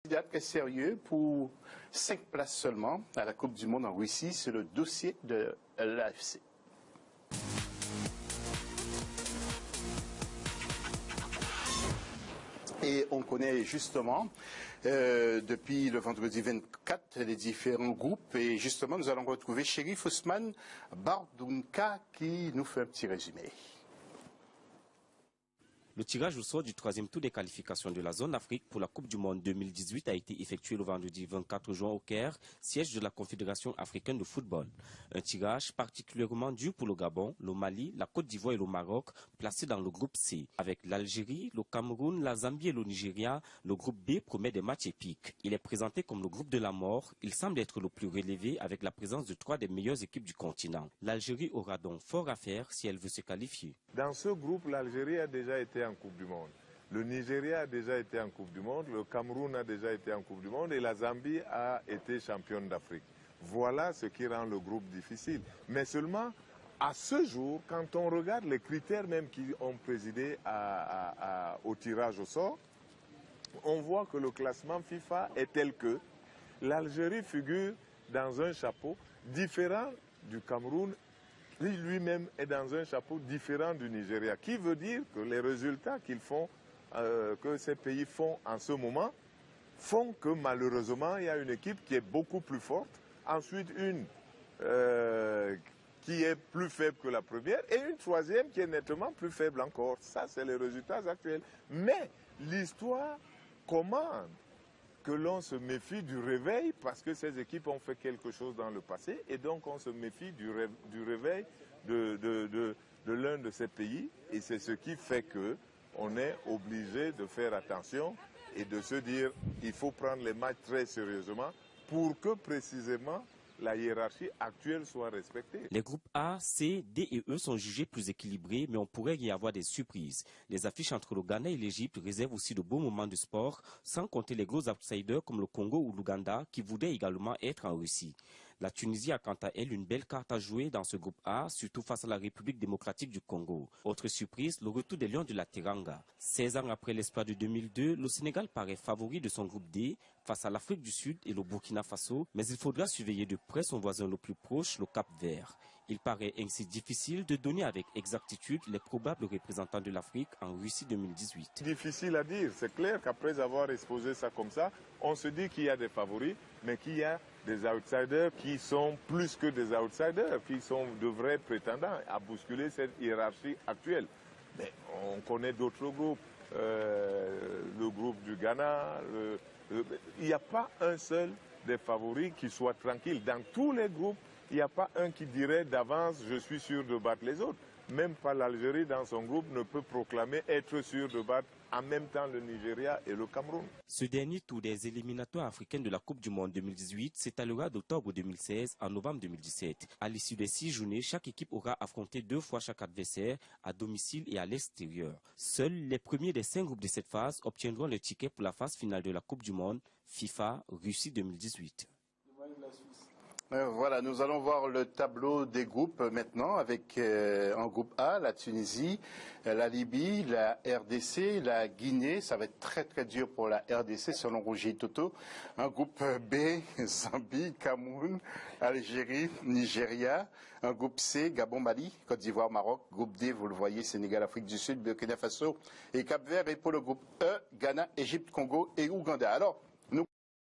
Candidat très sérieux pour 5 places seulement à la Coupe du Monde en Russie, c'est le dossier de l'AFC. Et on connaît justement depuis le vendredi 24 les différents groupes et justement nous allons retrouver Chérif Ousmane Bardounka qui nous fait un petit résumé. Le tirage au sort du troisième tour des qualifications de la zone Afrique pour la Coupe du Monde 2018 a été effectué le vendredi 24 juin au Caire, siège de la Confédération africaine de football. Un tirage particulièrement dur pour le Gabon, le Mali, la Côte d'Ivoire et le Maroc, placés dans le groupe C. Avec l'Algérie, le Cameroun, la Zambie et le Nigeria, le groupe B promet des matchs épiques. Il est présenté comme le groupe de la mort. Il semble être le plus relevé avec la présence de 3 des meilleures équipes du continent. L'Algérie aura donc fort à faire si elle veut se qualifier. Dans ce groupe, l'Algérie a déjà été en Coupe du Monde. Le Nigeria a déjà été en Coupe du Monde, le Cameroun a déjà été en Coupe du Monde et la Zambie a été championne d'Afrique. Voilà ce qui rend le groupe difficile. Mais seulement, à ce jour, quand on regarde les critères même qui ont présidé au tirage au sort, on voit que le classement FIFA est tel que l'Algérie figure dans un chapeau différent du Cameroun. Lui-même est dans un chapeau différent du Nigeria, qui veut dire que les résultats qu'ils font, que ces pays font en ce moment, font que malheureusement il y a une équipe qui est beaucoup plus forte, ensuite une qui est plus faible que la première et une troisième qui est nettement plus faible encore. Ça, c'est les résultats actuels. Mais l'histoire commande que l'on se méfie du réveil parce que ces équipes ont fait quelque chose dans le passé et donc on se méfie du réveil de l'un de ces pays et c'est ce qui fait qu'on est obligé de faire attention et de se dire il faut prendre les matchs très sérieusement pour que précisément la hiérarchie actuelle soit respectée. Les groupes A, C, D et E sont jugés plus équilibrés, mais on pourrait y avoir des surprises. Les affiches entre le Ghana et l'Égypte réservent aussi de beaux moments de sport, sans compter les gros outsiders comme le Congo ou l'Ouganda, qui voudraient également être en Russie. La Tunisie a quant à elle une belle carte à jouer dans ce groupe A, surtout face à la République démocratique du Congo. Autre surprise, le retour des Lions de la Teranga. 16 ans après l'espoir de 2002, le Sénégal paraît favori de son groupe D face à l'Afrique du Sud et le Burkina Faso, mais il faudra surveiller de près son voisin le plus proche, le Cap-Vert. Il paraît ainsi difficile de donner avec exactitude les probables représentants de l'Afrique en Russie 2018. Difficile à dire, c'est clair qu'après avoir exposé ça comme ça, on se dit qu'il y a des favoris, mais qu'il y a des outsiders qui sont plus que des outsiders, qui sont de vrais prétendants à bousculer cette hiérarchie actuelle. Mais on connaît d'autres groupes, le groupe du Ghana, il n'y a pas un seul des favoris qui soit tranquille. Dans tous les groupes, il n'y a pas un qui dirait d'avance je suis sûr de battre les autres. Même pas l'Algérie dans son groupe ne peut proclamer être sûr de battre en même temps le Nigeria et le Cameroun. Ce dernier tour des éliminatoires africaines de la Coupe du Monde 2018 s'étalera d'octobre 2016 à novembre 2017. À l'issue des 6 journées, chaque équipe aura affronté 2 fois chaque adversaire à domicile et à l'extérieur. Seuls les premiers des 5 groupes de cette phase obtiendront le ticket pour la phase finale de la Coupe du Monde FIFA Russie 2018. Voilà, nous allons voir le tableau des groupes maintenant avec en groupe A, la Tunisie, la Libye, la RDC, la Guinée. Ça va être très très dur pour la RDC selon Roger Toto. Un groupe B, Zambie, Cameroun, Algérie, Nigeria. Un groupe C, Gabon, Mali, Côte d'Ivoire, Maroc. Groupe D, vous le voyez, Sénégal, Afrique du Sud, Burkina Faso et Cap-Vert. Et pour le groupe E, Ghana, Égypte, Congo et Ouganda. Alors,